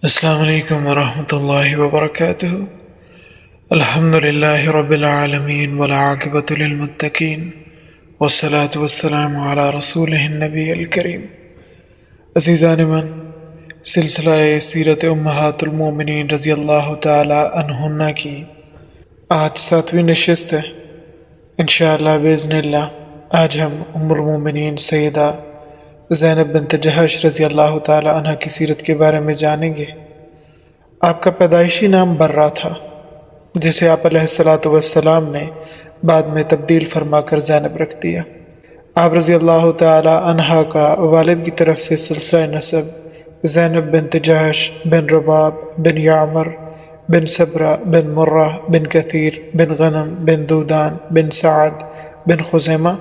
السلام علیکم ورحمۃ اللہ وبرکاتہ۔ الحمد للہ رب العالمین والعاقبۃ للمتقین والصلاة والسلام علی رسولہ النبی الکریم۔ عزیزان من، سلسلہ سیرت امہات المومنین رضی اللہ تعالی عنہن کی آج 7ویں نشست ہے۔ انشاءاللہ باذن اللہ آج ہم ام المومنین سیدہ زینب بنت جہش رضی اللہ تعالی عنہ کی سیرت کے بارے میں جانیں گے۔ آپ کا پیدائشی نام برہ تھا، جسے آپ علیہ السلام نے بعد میں تبدیل فرما کر زینب رکھ دیا۔ آپ رضی اللہ تعالی عنہ کا والد کی طرف سے سلسلہ نسب زینب بنت جہش بن رباب بن یعمر بن صبرہ بن مرہ بن کثیر بن غنم بن دودان بن سعد بن خزیمہ،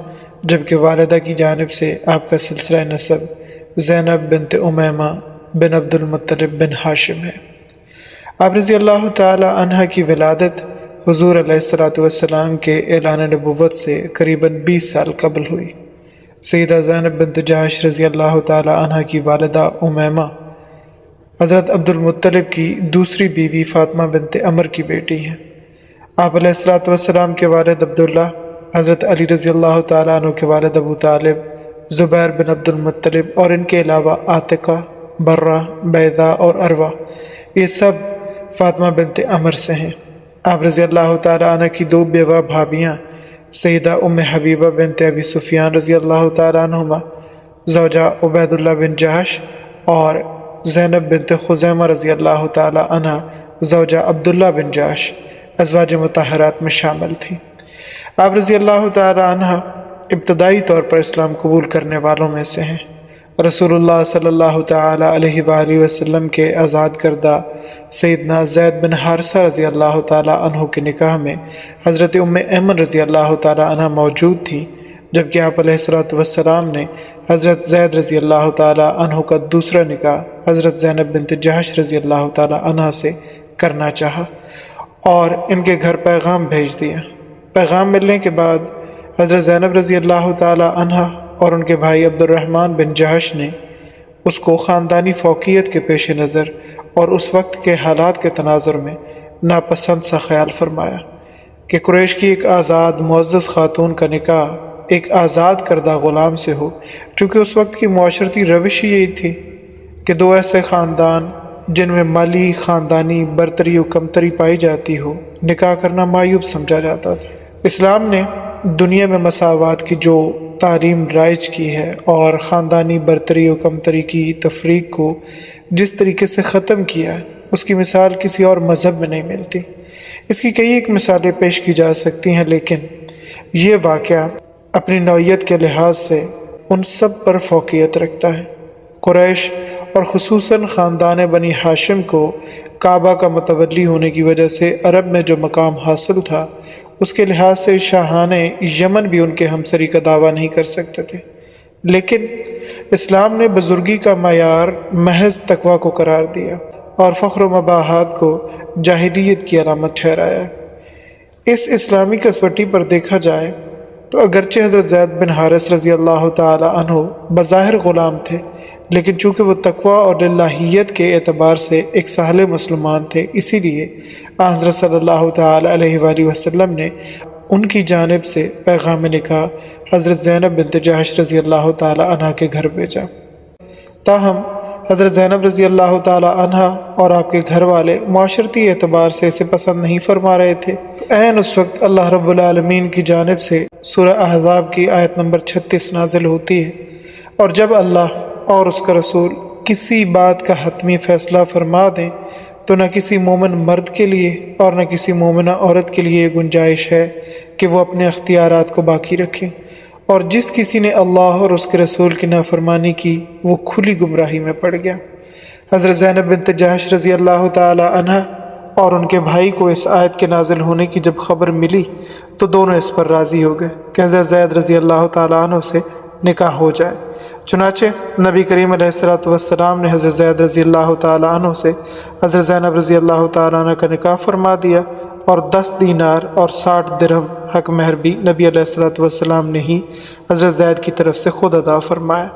جبکہ والدہ کی جانب سے آپ کا سلسلہ نسب زینب بنت امیمہ بن عبد المطلب بن ہاشم ہے۔ آپ رضی اللہ تعالی عنہ کی ولادت حضور علیہ السلام کے اعلان نبوت سے قریباً 20 سال قبل ہوئی۔ سیدہ زینب بنت جہش رضی اللہ تعالی عنہ کی والدہ امیمہ حضرت عبد المطلب کی دوسری بیوی فاطمہ بنت عمر کی بیٹی ہیں۔ آپ علیہ السلام کے والد عبداللہ، حضرت علی رضی اللہ تعالیٰ عنہ کے والد ابو طالب، زبیر بن عبد المطلب اور ان کے علاوہ عاتقہ، برہ، بیضا اور عروہ، یہ سب فاطمہ بنت عمر سے ہیں۔ آپ رضی اللہ تعالیٰ عنہ کی 2 بیوہ بھابیاں سیدہ ام حبیبہ بنت ابی سفیان رضی اللہ تعالیٰ عنہما زوجہ عبید اللہ بن جہش اور زینب بنت خزیمہ رضی اللہ تعالیٰ عنہ زوجہ عبداللہ بن جہش ازواج مطہرات میں شامل تھیں۔ آپ رضی اللہ تعالی عنہ ابتدائی طور پر اسلام قبول کرنے والوں میں سے ہیں۔ رسول اللہ صلی اللہ تعالی علیہ وآلہ وسلم کے آزاد کردہ سیدنا زید بن حارثہ رضی اللہ تعالی عنہ کے نکاح میں حضرت ام ایمن رضی اللہ تعالی عنہ موجود تھیں، جبکہ آپ علیہ السلام نے حضرت زید رضی اللہ تعالی عنہ کا دوسرا نکاح حضرت زینب بنت جہش رضی اللہ تعالی عنہ سے کرنا چاہا اور ان کے گھر پیغام بھیج دیا۔ پیغام ملنے کے بعد حضرت زینب رضی اللہ تعالی عنہ اور ان کے بھائی عبد الرحمن بن جہش نے اس کو خاندانی فوقیت کے پیش نظر اور اس وقت کے حالات کے تناظر میں ناپسند سا خیال فرمایا کہ قریش کی ایک آزاد معزز خاتون کا نکاح ایک آزاد کردہ غلام سے ہو، چونکہ اس وقت کی معاشرتی روش ہی یہی تھی کہ 2 ایسے خاندان جن میں مالی خاندانی برتری و کمتری پائی جاتی ہو، نکاح کرنا معیوب سمجھا جاتا تھا۔ اسلام نے دنیا میں مساوات کی جو تعلیم رائج کی ہے اور خاندانی برتری و کمتری کی تفریق کو جس طریقے سے ختم کیا ہے، اس کی مثال کسی اور مذہب میں نہیں ملتی۔ اس کی کئی ایک مثالیں پیش کی جا سکتی ہیں، لیکن یہ واقعہ اپنی نوعیت کے لحاظ سے ان سب پر فوقیت رکھتا ہے۔ قریش اور خصوصاً خاندان بنی ہاشم کو کعبہ کا متولی ہونے کی وجہ سے عرب میں جو مقام حاصل تھا، اس کے لحاظ سے شاہان یمن بھی ان کے ہمسری کا دعویٰ نہیں کر سکتے تھے، لیکن اسلام نے بزرگی کا معیار محض تقوی کو قرار دیا اور فخر و مباحات کو جاہلیت کی علامت ٹھہرایا۔ اس اسلامی کسوٹی پر دیکھا جائے تو اگرچہ حضرت زید بن حارث رضی اللہ تعالی عنہ بظاہر غلام تھے، لیکن چونکہ وہ تقوی اور للہیت کے اعتبار سے ایک صالح مسلمان تھے، اسی لیے حضرت صلی اللہ تعالی علیہ وآلہ وسلم نے ان کی جانب سے پیغام نکاح حضرت زینب بنت جہش رضی اللہ تعالی عنہ کے گھر بھیجا۔ تاہم حضرت زینب رضی اللہ تعالی عنہ اور آپ کے گھر والے معاشرتی اعتبار سے اسے پسند نہیں فرما رہے تھے۔ عین اس وقت اللہ رب العالمین کی جانب سے سورہ احزاب کی آیت نمبر 36 نازل ہوتی ہے، اور جب اللہ اور اس کا رسول کسی بات کا حتمی فیصلہ فرما دیں تو نہ کسی مومن مرد کے لیے اور نہ کسی مومنہ عورت کے لیے یہ گنجائش ہے کہ وہ اپنے اختیارات کو باقی رکھیں، اور جس کسی نے اللہ اور اس کے رسول کی نافرمانی کی وہ کھلی گمراہی میں پڑ گیا۔ حضرت زینب بنت جہش رضی اللہ تعالی عنہ اور ان کے بھائی کو اس آیت کے نازل ہونے کی جب خبر ملی تو دونوں اس پر راضی ہو گئے کہ حضرت زید رضی اللہ تعالی عنہ سے نکاح ہو جائے۔ چنانچہ نبی کریم علیہ السلام نے حضرت زید رضی اللہ تعالی عنہ سے حضرت زینب رضی اللہ تعالی عنہ کا نکاح فرما دیا اور 10 دینار اور 60 درہم حق مہر بھی نبی علیہ الصلوۃ والسلام نے ہی حضرت زید کی طرف سے خود ادا فرمایا۔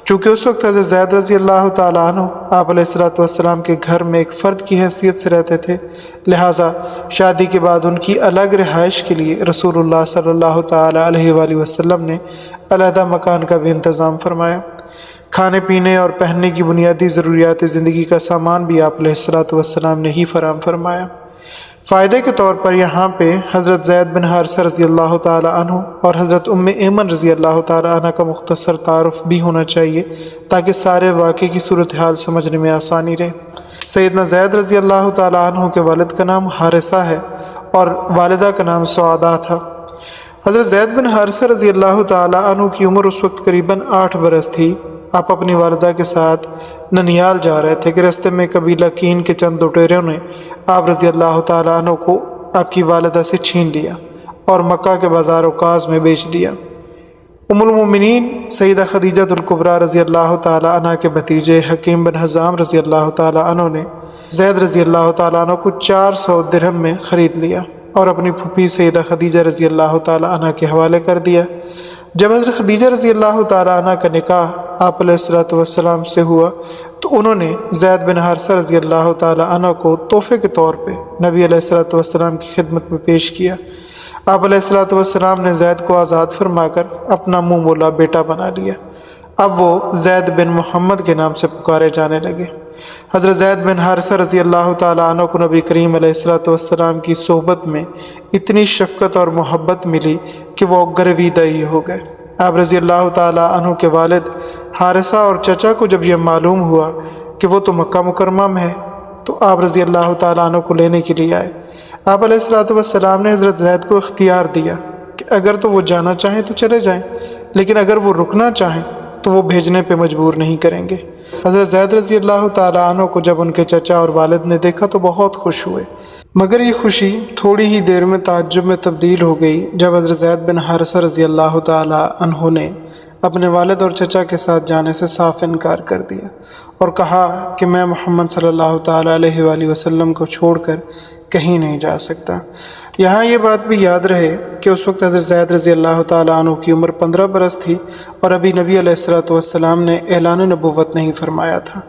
چونکہ اس وقت حضرت زید رضی اللہ تعالیٰ عنہ آپ علیہ الصلوۃ والسلام کے گھر میں ایک فرد کی حیثیت سے رہتے تھے، لہٰذا شادی کے بعد ان کی الگ رہائش کے لیے رسول اللہ صلی اللہ تعالیٰ علیہ وآلہ وسلم نے علیحدہ مکان کا بھی انتظام فرمایا۔ کھانے پینے اور پہننے کی بنیادی ضروریات زندگی کا سامان بھی آپ علیہ الصلوۃ والسلام نے ہی فراہم فرمایا۔ فائدے کے طور پر یہاں پہ حضرت زید بن حارثہ رضی اللہ تعالیٰ عنہ اور حضرت ایمن رضی اللہ تعالیٰ عنہ کا مختصر تعارف بھی ہونا چاہیے تاکہ سارے واقعے کی صورتحال سمجھنے میں آسانی رہے۔ سیدنا زید رضی اللہ تعالیٰ عنہ کے والد کا نام حارثہ ہے اور والدہ کا نام سعادہ تھا۔ حضرت زید بن حارثہ رضی اللہ تعالیٰ عنہ کی عمر اس وقت قریباً 8 برس تھی۔ آپ اپنی والدہ کے ساتھ ننیال جا رہے تھے کہ راستے میں قبیلہ کین کے چند لٹیروں نے آپ رضی اللہ تعالیٰ عنہ کو آپ کی والدہ سے چھین لیا اور مکہ کے بازار اوقاز میں بیچ دیا۔ ام المومنین سیدہ خدیجہ الکبریٰ رضی اللہ تعالیٰ عنہ کے بھتیجے حکیم بن حزام رضی اللہ تعالیٰ عنہ نے زید رضی اللہ تعالیٰ عنہ کو 400 درہم میں خرید لیا اور اپنی پھوپھی سیدہ خدیجہ رضی اللہ تعالیٰ عنہ کے حوالے کر دیا۔ جب حضرت خدیجہ رضی اللہ تعالیٰ عنہ کا نکاح آپ علیہ الصلوۃ والسلام سے ہوا تو انہوں نے زید بن حارثہ رضی اللہ تعالیٰ عنہ کو تحفے کے طور پہ نبی علیہ الصلوۃ والسلام کی خدمت میں پیش کیا۔ آپ علیہ الصلوۃ والسلام نے زید کو آزاد فرما کر اپنا منہ مولا بیٹا بنا لیا۔ اب وہ زید بن محمد کے نام سے پکارے جانے لگے۔ حضرت زید بن حارثہ رضی اللہ تعالیٰ عنہ کو نبی کریم علیہ الصلوۃ والسلام کی صحبت میں اتنی شفقت اور محبت ملی کہ وہ گرویدہ ہی ہو گئے۔ آپ رضی اللہ تعالیٰ عنہ کے والد حارثہ اور چچا کو جب یہ معلوم ہوا کہ وہ تو مکہ مکرمہ میں ہے تو آپ رضی اللہ تعالیٰ عنہ کو لینے کے لیے آئے۔ آپ علیہ الصلوۃ والسلام نے حضرت زید کو اختیار دیا کہ اگر تو وہ جانا چاہیں تو چلے جائیں، لیکن اگر وہ رکنا چاہیں تو وہ بھیجنے پہ مجبور نہیں کریں گے۔ حضرت زید رضی اللہ تعالیٰ عنہ کو جب ان کے چچا اور والد نے دیکھا تو بہت خوش ہوئے، مگر یہ خوشی تھوڑی ہی دیر میں تعجب میں تبدیل ہو گئی جب حضرت زید بن حارثہ رضی اللہ تعالیٰ عنہ نے اپنے والد اور چچا کے ساتھ جانے سے صاف انکار کر دیا اور کہا کہ میں محمد صلی اللہ تعالیٰ علیہ وآلہ وسلم کو چھوڑ کر کہیں نہیں جا سکتا۔ یہاں یہ بات بھی یاد رہے کہ اس وقت حضرت زید رضی اللہ تعالیٰ عنہ کی عمر 15 برس تھی اور ابھی نبی علیہ الصلوۃ والسلام نے اعلان نبوت نہیں فرمایا تھا۔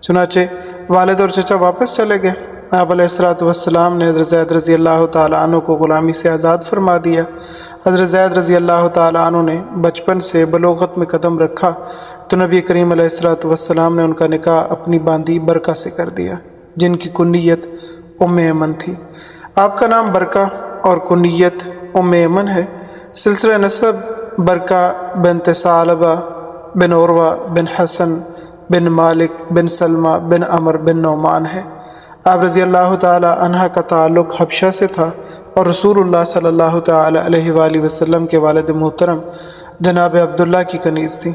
چنانچہ والد اور چچا واپس چلے گئے۔ آپ علیہ الصلوۃ والسلام نے حضرت زید رضی اللہ تعالیٰ عنہ کو غلامی سے آزاد فرما دیا۔ حضرت زید رضی اللہ تعالیٰ عنہ نے بچپن سے بلوغت میں قدم رکھا تو نبی کریم علیہ الصلوۃ والسلام نے ان کا نکاح اپنی باندی برکہ سے کر دیا، جن کی کنیت ام ایمن تھی۔ آپ کا نام برکہ اور کنیت ام ایمن ہے۔ سلسلہ نسب برکہ بنت ثعلبہ بن عروہ بن حسن بن مالک بن سلمہ بن عمر بن نعمان ہے۔ آپ رضی اللہ تعالی عنہ کا تعلق حبشہ سے تھا اور رسول اللہ صلی اللہ تعالی علیہ وآلہ وسلم کے والد محترم جناب عبداللہ کی کنیز تھی۔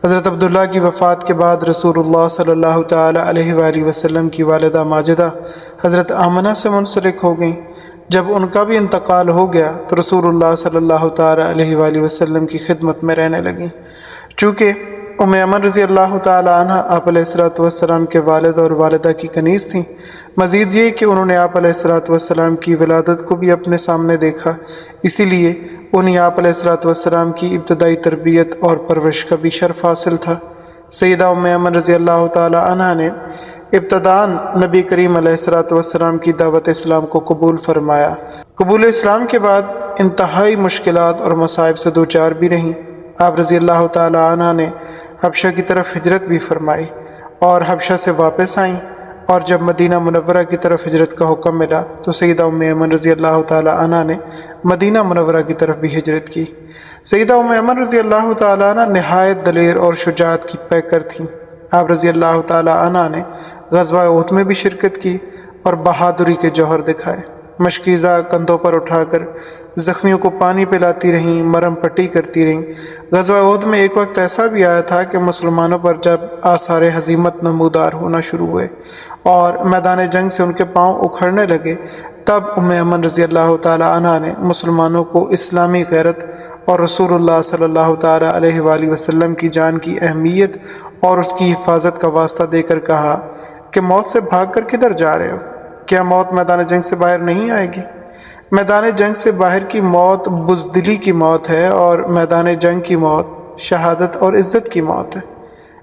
حضرت عبداللہ کی وفات کے بعد رسول اللہ صلی اللہ تعالی علیہ وآلہ وسلم کی والدہ ماجدہ حضرت آمنہ سے منسلک ہو گئیں۔ جب ان کا بھی انتقال ہو گیا تو رسول اللہ صلی اللہ تعالی علیہ وآلہ وسلم کی خدمت میں رہنے لگیں۔ چونکہ ام ایمن رضی اللہ تعالی عنہ آپ علیہ الصلوۃ والسلام کے والد اور والدہ کی کنیز تھیں۔ مزید یہ کہ انہوں نے آپ علیہ الصلوۃ والسلام کی ولادت کو بھی اپنے سامنے دیکھا، اسی لیے انہیں آپ علیہ الصلوۃ والسلام کی ابتدائی تربیت اور پرورش کا بھی شرف حاصل تھا۔ سیدہ ام ایمن رضی اللہ تعالی عنہ نے ابتداءً نبی کریم علیہ الصلوۃ والسلام کی دعوت اسلام کو قبول فرمایا۔ قبول اسلام کے بعد انتہائی مشکلات اور مصائب سے دوچار بھی رہیں۔ آپ رضی اللہ تعالی عنہ نے حبشہ کی طرف ہجرت بھی فرمائی اور حبشہ سے واپس آئیں، اور جب مدینہ منورہ کی طرف ہجرت کا حکم ملا تو سیدہ ام ایمن رضی اللہ تعالی عنہ نے مدینہ منورہ کی طرف بھی ہجرت کی۔ سیدہ ام ایمن رضی اللہ تعالی عنہ نہایت دلیر اور شجاعت کی پیکر تھیں۔ آپ رضی اللہ تعالی عنہ نے غزوہ احد میں بھی شرکت کی اور بہادری کے جوہر دکھائے۔ مشکیزہ کندھوں پر اٹھا کر زخمیوں کو پانی پلاتی رہیں، مرہم پٹی کرتی رہیں۔ غزوہ احد میں ایک وقت ایسا بھی آیا تھا کہ مسلمانوں پر جب آثار ہزیمت نمودار ہونا شروع ہوئے اور میدان جنگ سے ان کے پاؤں اکھڑنے لگے، تب ام ایمن رضی اللہ تعالی عنہ نے مسلمانوں کو اسلامی غیرت اور رسول اللہ صلی اللہ تعالی علیہ وآلہ وسلم کی جان کی اہمیت اور اس کی حفاظت کا واسطہ دے کر کہا کہ موت سے بھاگ کر کدھر جا رہے ہو؟ کیا موت میدان جنگ سے باہر نہیں آئے گی؟ میدان جنگ سے باہر کی موت بزدلی کی موت ہے، اور میدان جنگ کی موت شہادت اور عزت کی موت ہے۔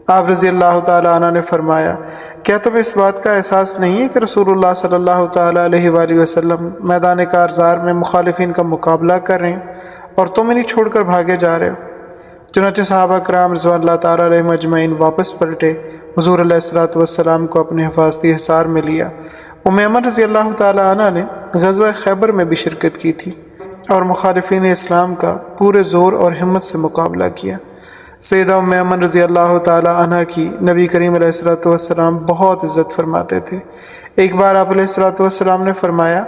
آپ رضی اللہ تعالیٰ عنہ نے فرمایا، کیا تمہیں اس بات کا احساس نہیں ہے کہ رسول اللہ صلی اللہ تعالیٰ علیہ وآلہ وسلم میدان کارزار میں مخالفین کا مقابلہ کر رہے ہیں اور تم انہیں چھوڑ کر بھاگے جا رہے ہو؟ چنانچہ صحابہ کرام رضوان اللہ تعالیٰ علیہم اجمعین واپس پلٹے، حضور علیہ الصلوۃ والسلام کو اپنے حفاظتی حصار میں لیا۔ ام ایمن رضی اللہ تعالیٰ عنہ نے غزوہ خیبر میں بھی شرکت کی تھی اور مخالفین اسلام کا پورے زور اور ہمت سے مقابلہ کیا۔ سیدہ ام ایمن رضی اللہ تعالیٰ عنہ کی نبی کریم علیہ الصلوۃ والسلام بہت عزت فرماتے تھے۔ ایک بار آپ علیہ الصلوۃ والسلام نے فرمایا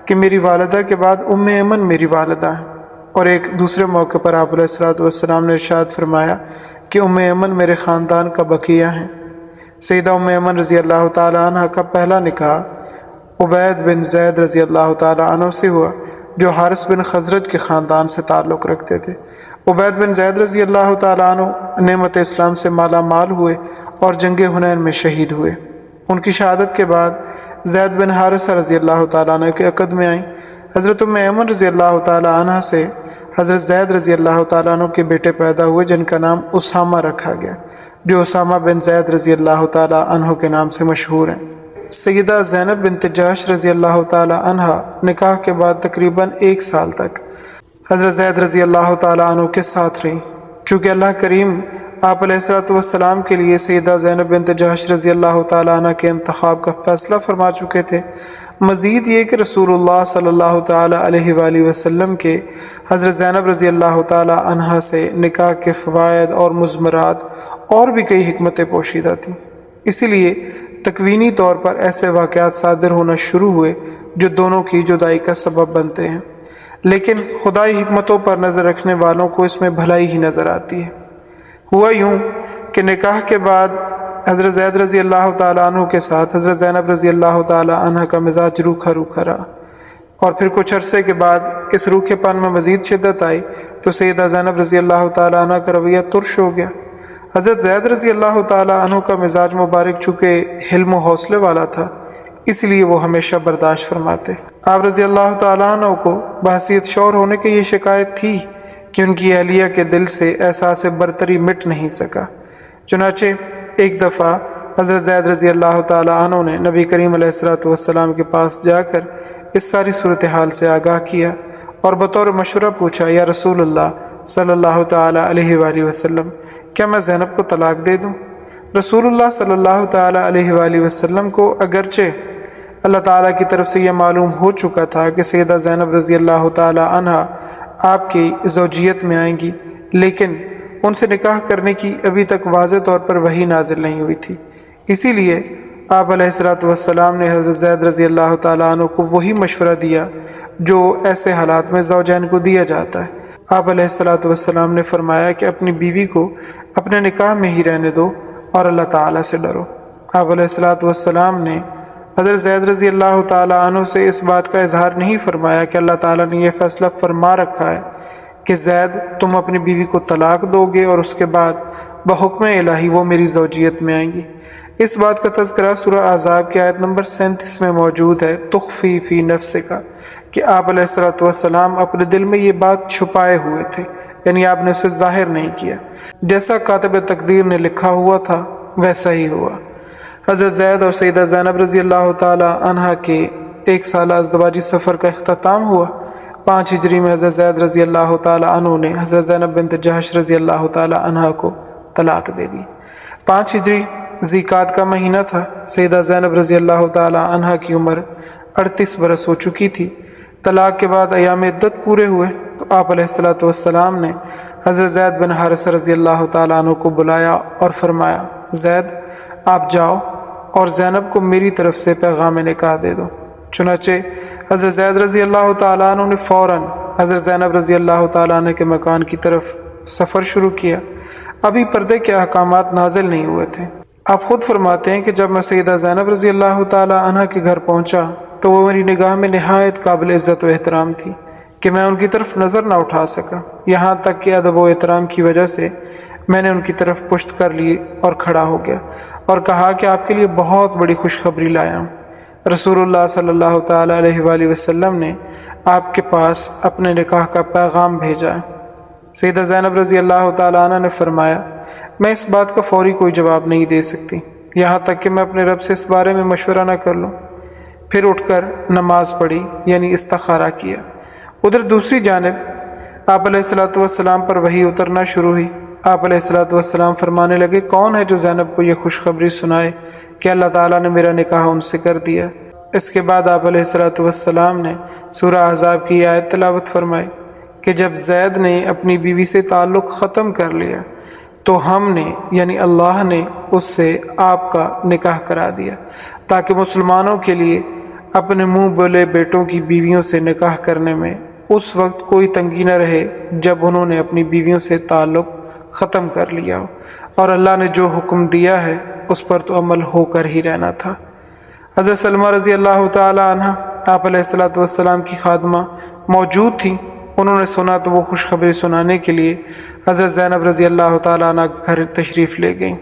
کہ میری والدہ کے بعد ام ایمن میری والدہ ہیں، اور ایک دوسرے موقع پر آپ علیہ الصلوۃ والسلام نے ارشاد فرمایا کہ ام ایمن میرے خاندان کا بقیہ ہیں۔ سیدہ ام ایمن رضی اللہ تعالیٰ عنہ کا پہلا نکاح عبید بن زید رضی اللہ تعالیٰ عنہ سے ہوا، جو حارث بن خزرج کے خاندان سے تعلق رکھتے تھے۔ عبید بن زید رضی اللہ تعالیٰ عنہ نعمت اسلام سے مالا مال ہوئے اور جنگ حنین میں شہید ہوئے۔ ان کی شہادت کے بعد زید بن حارثہ رضی اللہ تعالیٰ عنہ کے عقد میں آئیں۔ حضرت ام ایمن رضی اللہ تعالیٰ عنہ سے حضرت زید رضی اللہ تعالیٰ عنہ کے بیٹے پیدا ہوئے، جن کا نام اسامہ رکھا گیا، جو اسامہ بن زید رضی اللہ تعالیٰ عنہ کے نام سے مشہور ہیں۔ سیدہ زینب بنت جحش رضی اللہ تعالیٰ عنہ نکاح کے بعد تقریباً 1 سال تک حضرت زید رضی اللہ تعالیٰ عنہ کے ساتھ رہیں۔ چونکہ اللہ کریم آپ علیہ الصلوۃ والسلام کے لیے سیدہ زینب بنت جحش رضی اللہ تعالیٰ عنہ کے انتخاب کا فیصلہ فرما چکے تھے، مزید یہ کہ رسول اللہ صلی اللہ تعالیٰ علیہ وآلہ وسلم کے حضرت زینب رضی اللہ تعالیٰ عنہ سے نکاح کے فوائد اور مضمرات اور بھی کئی حکمتیں پوشیدہ تھیں، اسی لیے تکوینی طور پر ایسے واقعات صادر ہونا شروع ہوئے جو دونوں کی جدائی کا سبب بنتے ہیں، لیکن خدائی حکمتوں پر نظر رکھنے والوں کو اس میں بھلائی ہی نظر آتی ہے۔ ہوا یوں کہ نکاح کے بعد حضرت زید رضی اللہ تعالیٰ عنہ کے ساتھ حضرت زینب رضی اللہ تعالیٰ عنہ کا مزاج روکھا روکھا رہا، اور پھر کچھ عرصے کے بعد اس روکھے پن میں مزید شدت آئی تو سیدہ زینب رضی اللہ تعالیٰ عنہ کا رویہ ترش ہو گیا۔ حضرت زید رضی اللہ تعالیٰ عنہ کا مزاج مبارک چونکہ حلم و حوصلے والا تھا، اس لیے وہ ہمیشہ برداشت فرماتے۔ آپ رضی اللہ تعالیٰ عنہ کو بحیثیت شوہر ہونے کی یہ شکایت تھی کہ ان کی اہلیہ کے دل سے احساس برتری مٹ نہیں سکا۔ چنانچہ ایک دفعہ حضرت زید رضی اللہ تعالیٰ عنہ نے نبی کریم علیہ الصلوۃ والسلام کے پاس جا کر اس ساری صورتحال سے آگاہ کیا اور بطور مشورہ پوچھا، یا رسول اللہ صلی اللہ تعالیٰ علیہ وآلہ وسلم، کیا میں زینب کو طلاق دے دوں؟ رسول اللہ صلی اللہ تعالیٰ علیہ وآلہ وسلم کو اگرچہ اللہ تعالیٰ کی طرف سے یہ معلوم ہو چکا تھا کہ سیدہ زینب رضی اللہ تعالیٰ عنہ آپ کی زوجیت میں آئیں گی، لیکن ان سے نکاح کرنے کی ابھی تک واضح طور پر وحی نازل نہیں ہوئی تھی، اسی لیے آپ علیہ الصلوۃ والسلام نے حضرت زید رضی اللہ تعالیٰ عنہ کو وہی مشورہ دیا جو ایسے حالات میں زوجین کو دیا جاتا ہے۔ آپ علیہ الصلوۃ والسلام نے فرمایا کہ اپنی بیوی کو اپنے نکاح میں ہی رہنے دو اور اللہ تعالیٰ سے ڈرو۔ آپ علیہ الصلوۃ والسلام نے حضرت زید رضی اللہ تعالیٰ عنہ سے اس بات کا اظہار نہیں فرمایا کہ اللہ تعالیٰ نے یہ فیصلہ فرما رکھا ہے کہ زید تم اپنی بیوی کو طلاق دو گے اور اس کے بعد بحکم الہی وہ میری زوجیت میں آئیں گی۔ اس بات کا تذکرہ سورہ احزاب کی آیت نمبر 37 میں موجود ہے، تخفی فی نفسک، کہ آپ علیہ الصلوۃ والسلام اپنے دل میں یہ بات چھپائے ہوئے تھے، یعنی آپ نے اسے ظاہر نہیں کیا۔ جیسا کاتب تقدیر نے لکھا ہوا تھا ویسا ہی ہوا۔ حضرت زید اور سیدہ زینب رضی اللہ تعالیٰ عنہ کے 1 سالہ ازدواجی سفر کا اختتام ہوا۔ 5 ہجری میں حضرت زید رضی اللہ تعالیٰ عنہ نے حضرت زینب بنت جحش رضی اللہ تعالیٰ عنہ کو طلاق دے دی۔ 5 ہجری ذیقعد کا مہینہ تھا۔ سیدہ زینب رضی اللہ تعالیٰ عنہ کی عمر 38 برس ہو چکی تھی۔ طلاق کے بعد ایام عدت پورے ہوئے تو آپ علیہ الصلوۃ والسلام نے حضرت زید بن حارثہ رضی اللہ تعالیٰ عنہ کو بلایا اور فرمایا، زید آپ جاؤ اور زینب کو میری طرف سے پیغام نکاح دے دو۔ چنانچہ حضرت زید رضی اللہ تعالیٰ عنہ نے فوراً حضرت زینب رضی اللہ تعالیٰ عنہ کے مکان کی طرف سفر شروع کیا۔ ابھی پردے کے احکامات نازل نہیں ہوئے تھے۔ آپ خود فرماتے ہیں کہ جب میں سیدہ زینب رضی اللہ تعالیٰ عنہ کے گھر پہنچا تو وہ میری نگاہ میں نہایت قابل عزت و احترام تھی کہ میں ان کی طرف نظر نہ اٹھا سکا، یہاں تک کہ ادب و احترام کی وجہ سے میں نے ان کی طرف پشت کر لی اور کھڑا ہو گیا اور کہا کہ آپ کے لیے بہت بڑی خوشخبری لایا ہوں۔ رسول اللہ صلی اللہ تعالیٰ علیہ وآلہ وسلم نے آپ کے پاس اپنے نکاح کا پیغام بھیجا ہے۔ سیدہ زینب رضی اللہ تعالیٰ عنہ نے فرمایا میں اس بات کا فوری کوئی جواب نہیں دے سکتی یہاں تک کہ میں اپنے رب سے اس بارے میں مشورہ نہ کر لوں۔ پھر اٹھ کر نماز پڑھی یعنی استخارہ کیا۔ ادھر دوسری جانب آپ علیہ الصلوۃ والسلام پر وحی اترنا شروع ہوئی۔ آپ علیہ الصلوۃ والسلام فرمانے لگے کون ہے جو زینب کو یہ خوشخبری سنائے کہ اللہ تعالیٰ نے میرا نکاح ان سے کر دیا۔ اس کے بعد آپ علیہ الصلوۃ والسلام نے سورہ احزاب کی آیت تلاوت فرمائی کہ جب زید نے اپنی بیوی سے تعلق ختم کر لیا تو ہم نے یعنی اللہ نے اس سے آپ کا نکاح کرا دیا تاکہ مسلمانوں کے لیے اپنے منہ بولے بیٹوں کی بیویوں سے نکاح کرنے میں اس وقت کوئی تنگی نہ رہے جب انہوں نے اپنی بیویوں سے تعلق ختم کر لیا ہو، اور اللہ نے جو حکم دیا ہے اس پر تو عمل ہو کر ہی رہنا تھا۔ حضرت سلمہ رضی اللہ تعالی عنہ آپ علیہ الصلوۃ والسلام کی خادمہ موجود تھیں۔ انہوں نے سنا تو وہ خوشخبری سنانے کے لیے حضرت زینب رضی اللہ تعالیٰ عنہ کے گھر تشریف لے گئیں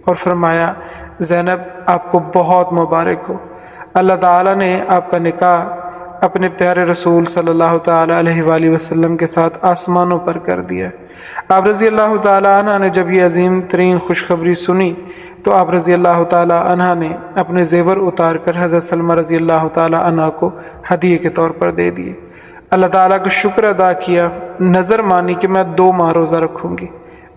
اور فرمایا زینب آپ کو بہت مبارک ہو، اللہ تعالیٰ نے آپ کا نکاح اپنے پیارے رسول صلی اللہ تعالیٰ علیہ وآلہ وسلم کے ساتھ آسمانوں پر کر دیا۔ آپ رضی اللہ تعالیٰ عنہ نے جب یہ عظیم ترین خوشخبری سنی تو آپ رضی اللہ تعالیٰ عنہ نے اپنے زیور اتار کر حضرت سلمہ رضی اللہ تعالیٰ عنہ کو ہدیے کے طور پر دے دیے۔ اللہ تعالیٰ کا شکر ادا کیا، نظر مانی کہ میں 2 ماہ روزہ رکھوں گی۔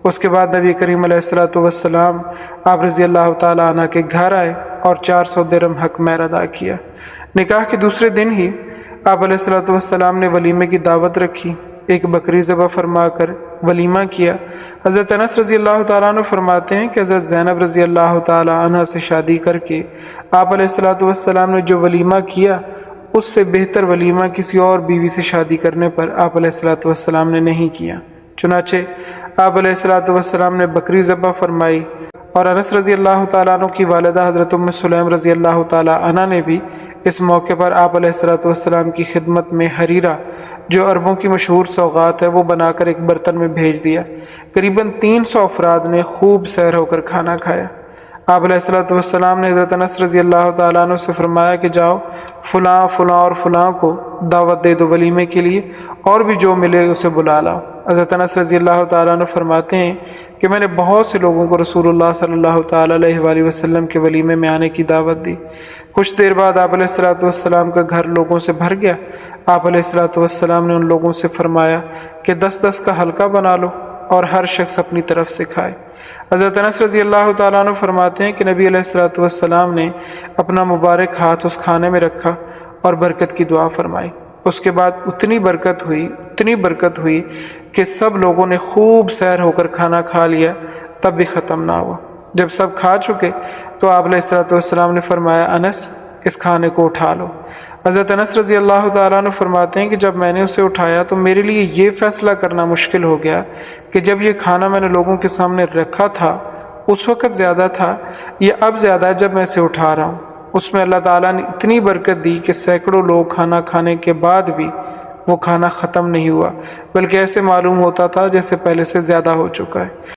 اس کے بعد نبی کریم علیہ الصلوۃ والسلام آپ رضی اللہ تعالیٰ عنہ کے گھر آئے اور 400 درہم حق مہر ادا کیا۔ نکاح کے دوسرے دن ہی آپ علیہ الصلوۃ والسلام نے ولیمے کی دعوت رکھی، ایک بکری ذبح فرما کر ولیمہ کیا۔ حضرت انس رضی اللہ تعالیٰ عنہ فرماتے ہیں کہ حضرت زینب رضی اللہ تعالیٰ عنہ سے شادی کر کے آپ علیہ الصلوۃ والسلام نے جو ولیمہ کیا اس سے بہتر ولیمہ کسی اور بیوی سے شادی کرنے پر آپ علیہ الصلوۃ والسلام نے نہیں کیا۔ چنانچہ آپ علیہ الصلوۃ والسلام نے بکری ذبح فرمائی، اور انس رضی اللہ تعالیٰ عنہ کی والدہ حضرت ام سلیم رضی اللہ تعالیٰ عنہ نے بھی اس موقع پر آپ علیہ الصلوۃ والسلام کی خدمت میں حریرہ جو عربوں کی مشہور سوغات ہے وہ بنا کر ایک برتن میں بھیج دیا۔ قریباً 300 افراد نے خوب سیر ہو کر کھانا کھایا۔ آپ علیہ الصلوۃ والسلام نے حضرت انس رضی اللہ تعالیٰ عنہ سے فرمایا کہ جاؤ فلاں فلاں اور فلاں کو دعوت دے دو ولیمے کے لیے، اور بھی جو ملے اسے بلا لاؤ۔ حضرت انس رضی اللہ تعالیٰ عنہ فرماتے ہیں کہ میں نے بہت سے لوگوں کو رسول اللہ صلی اللہ تعالیٰ علیہ وآلہ وسلم کے ولیمے میں آنے کی دعوت دی۔ کچھ دیر بعد آپ علیہ الصلوۃ والسلام کا گھر لوگوں سے بھر گیا۔ آپ علیہ الصلوۃ والسلام نے ان لوگوں سے فرمایا کہ 10-10 کا حلقہ بنا لو اور ہر شخص اپنی طرف سے کھائے۔ حضرت انس رضی اللہ تعالیٰ عنہ فرماتے ہیں کہ نبی علیہ الصلوۃ والسلام نے اپنا مبارک ہاتھ اس کھانے میں رکھا اور برکت کی دعا فرمائی۔ اس کے بعد اتنی برکت ہوئی کہ سب لوگوں نے خوب سیر ہو کر کھانا کھا لیا، تب بھی ختم نہ ہوا۔ جب سب کھا چکے تو آپ علیہ الصلوۃ والسلام نے فرمایا انس اس کھانے کو اٹھا لو۔ حضرت انس رضی اللہ تعالیٰ عنہ فرماتے ہیں کہ جب میں نے اسے اٹھایا تو میرے لیے یہ فیصلہ کرنا مشکل ہو گیا کہ جب یہ کھانا میں نے لوگوں کے سامنے رکھا تھا اس وقت زیادہ تھا یا اب زیادہ ہے جب میں اسے اٹھا رہا ہوں۔ اس میں اللہ تعالیٰ نے اتنی برکت دی کہ سینکڑوں لوگ کھانا کھانے کے بعد بھی وہ کھانا ختم نہیں ہوا، بلکہ ایسے معلوم ہوتا تھا جیسے پہلے سے زیادہ ہو چکا ہے۔